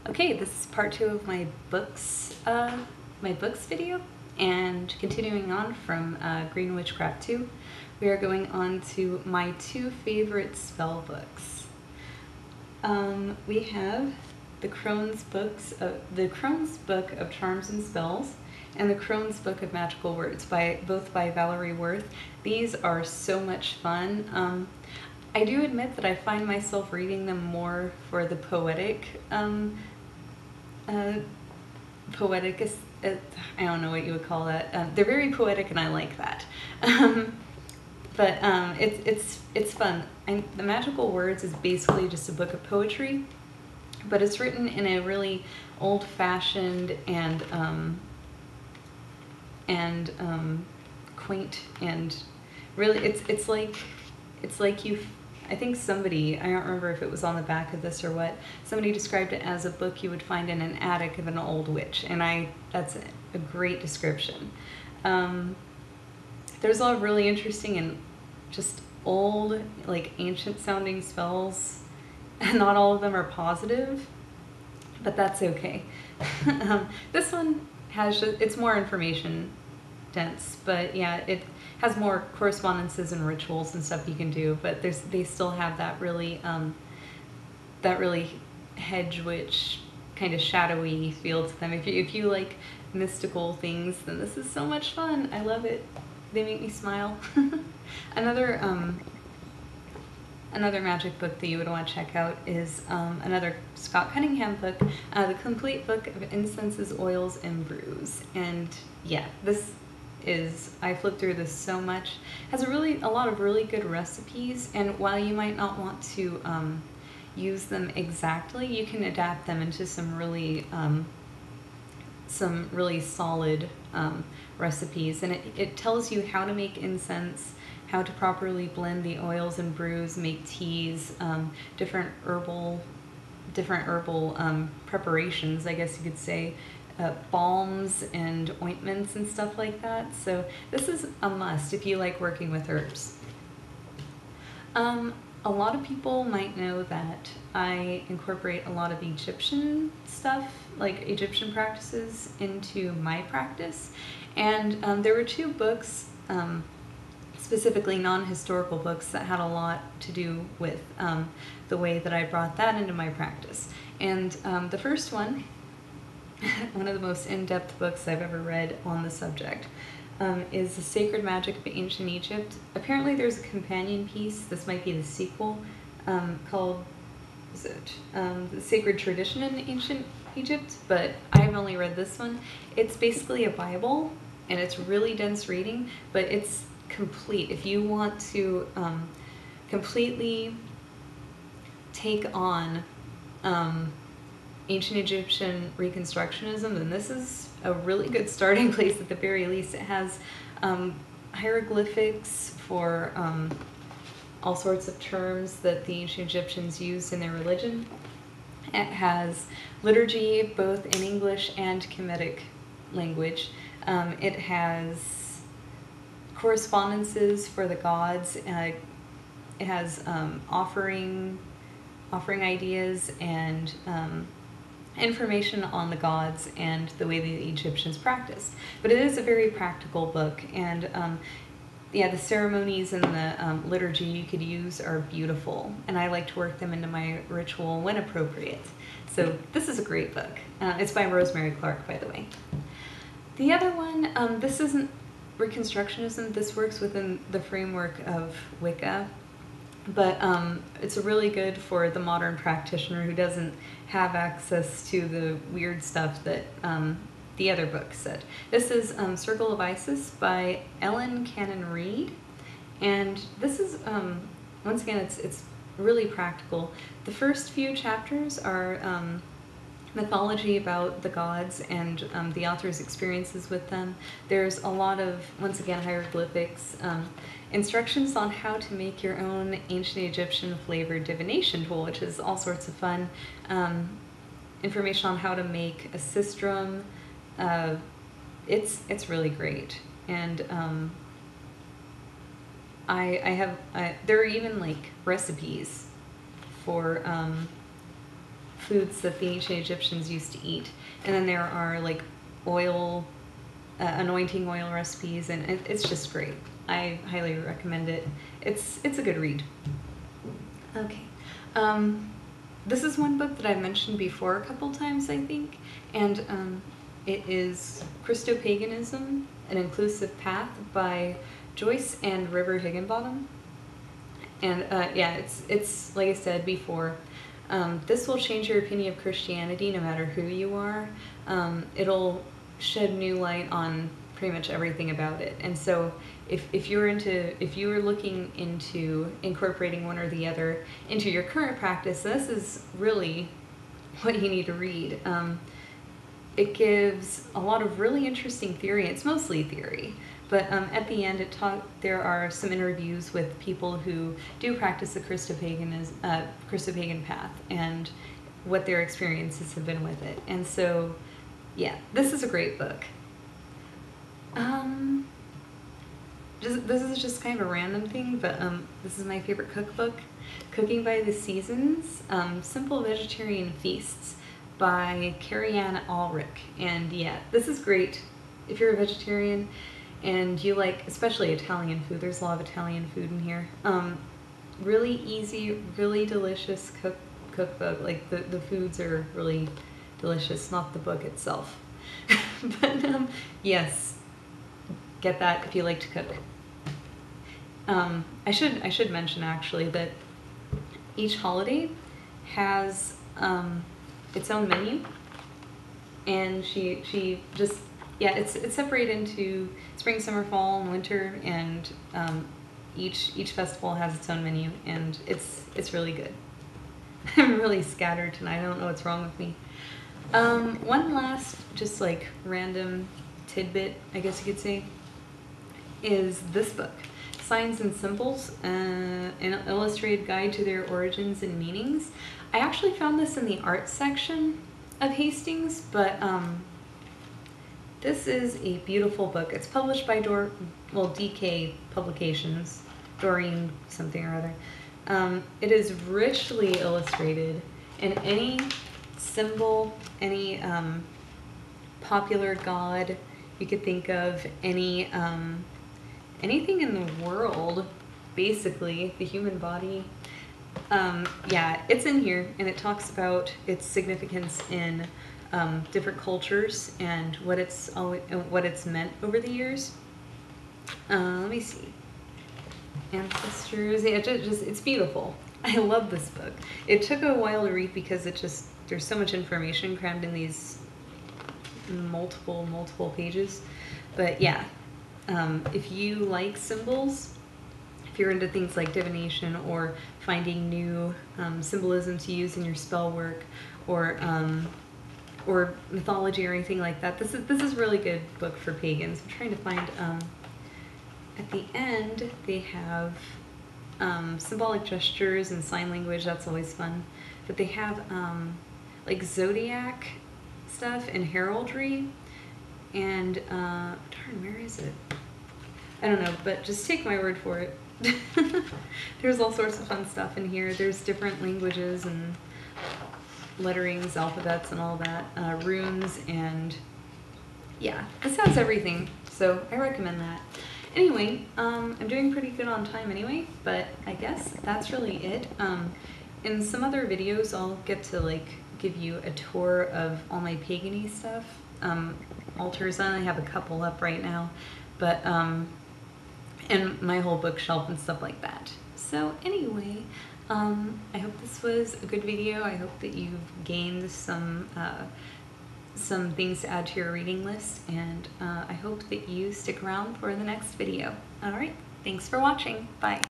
Okay, this is part 2 of my books video, and continuing on from Green Witchcraft 2, we are going on to my 2 favorite spell books. We have the Crone's Book of Charms and Spells, and the Crone's Book of Magical Words, both by Valerie Worth. These are so much fun. I do admit that I find myself reading them more for the poetic, I don't know what you would call that. They're very poetic, and I like that. But it's fun. The Magical Words is basically just a book of poetry, but it's written in a really old-fashioned and quaint, and really it's like I think somebody, I don't remember if it was on the back of this or what, somebody described it as a book you would find in an attic of an old witch, and that's a great description. There's a lot of really interesting and just old, like ancient sounding spells. Not all of them are positive, but that's okay. This one it's more information dense, but yeah, it has more correspondences and rituals and stuff you can do, but they still have that really hedge witch kind of shadowy feel to them. If you like mystical things, then this is so much fun. I love it. They make me smile. Another magic book that you would want to check out is another Scott Cunningham book, The Complete Book of Incenses, Oils, and Brews. And yeah, I flipped through this so much. It has a lot of really good recipes, and while you might not want to use them exactly, you can adapt them into some really solid recipes. And it tells you how to make incense, how to properly blend the oils and brews, make teas, different herbal preparations, I guess you could say, balms and ointments and stuff like that. So this is a must if you like working with herbs. A lot of people might know that I incorporate a lot of Egyptian stuff, like Egyptian practices, into my practice. And there were 2 books, specifically non-historical books, that had a lot to do with the way that I brought that into my practice. And the first one, one of the most in-depth books I've ever read on the subject, is The Sacred Magic of Ancient Egypt. Apparently there's a companion piece, this might be the sequel, called, The Sacred Tradition in Ancient Egypt, but I've only read this one. It's basically a Bible, and it's really dense reading, but it's complete. If you want to completely take on ancient Egyptian reconstructionism, then this is a really good starting place at the very least. It has hieroglyphics for all sorts of terms that the ancient Egyptians used in their religion. It has liturgy both in English and Kemetic language. It has correspondences for the gods. It has offering ideas and information on the gods and the way the Egyptians practiced. But it is a very practical book, and yeah, the ceremonies and the liturgy you could use are beautiful, and I like to work them into my ritual when appropriate. So this is a great book. It's by Rosemary Clark, by the way. The other one, this isn't Reconstructionism, this works within the framework of Wicca, but it's really good for the modern practitioner who doesn't have access to the weird stuff that the other book said. This is Circle of Isis by Ellen Cannon Reed, and this is, once again, it's really practical. The first few chapters are mythology about the gods and the author's experiences with them. There's a lot of, once again, hieroglyphics, instructions on how to make your own ancient Egyptian flavored divination tool, which is all sorts of fun, information on how to make a sistrum. It's really great, and there are even like recipes for foods that the ancient Egyptians used to eat. And then there are like oil, anointing oil recipes, and it's just great. I highly recommend it. It's a good read. Okay. This is one book that I've mentioned before a couple times, I think, and it is Paganism, An Inclusive Path by Joyce and River Higginbottom. And yeah, it's like I said before, this will change your opinion of Christianity no matter who you are. It'll shed new light on pretty much everything about it. And so if you were looking into incorporating one or the other into your current practice, this is really what you need to read. It gives a lot of really interesting theory. It's mostly theory, but at the end there are some interviews with people who do practice the Christopagan path and what their experiences have been with it. And so, yeah, this is a great book. This is just kind of a random thing, but this is my favorite cookbook, Cooking by the Seasons, Simple Vegetarian Feasts by Carrie-Anne Ulrich. And yeah, this is great if you're a vegetarian and you like especially Italian food. There's a lot of Italian food in here. Really easy, really delicious cookbook. Like the foods are really delicious, not the book itself. But yes, get that if you like to cook. I should mention actually that each holiday has its own menu, and she just, yeah, it's separated into spring, summer, fall, and winter, and each festival has its own menu, and it's really good. I'm really scattered tonight. I don't know what's wrong with me. One last just like random tidbit, I guess you could say, is this book, Signs and Symbols, an illustrated guide to their origins and meanings. I actually found this in the art section of Hastings, but this is a beautiful book. It's published by DK Publications, Doreen something or other. It is richly illustrated, and any symbol, any popular god you could think of, any anything in the world, basically, the human body. Yeah, it's in here, and it talks about its significance in different cultures and what it's meant over the years. Let me see. Ancestors. Yeah, it's beautiful. I love this book. It took a while to read because there's so much information crammed in these multiple pages. But yeah, if you like symbols, if you're into things like divination or finding new symbolism to use in your spell work, or mythology or anything like that, this is a really good book for pagans. I'm trying to find, at the end they have symbolic gestures and sign language. That's always fun. But they have like zodiac stuff and heraldry, and darn, where is it? I don't know, but just take my word for it. There's all sorts of fun stuff in here. There's different languages and letterings, alphabets, and all that, runes, and yeah, this has everything, so I recommend that. Anyway, I'm doing pretty good on time anyway, but I guess that's really it. In some other videos, I'll get to like give you a tour of all my pagan-y stuff. Altars, I only have a couple up right now, but and my whole bookshelf and stuff like that. So anyway, I hope this was a good video. I hope that you've gained some things to add to your reading list, and I hope that you stick around for the next video. All right, thanks for watching. Bye.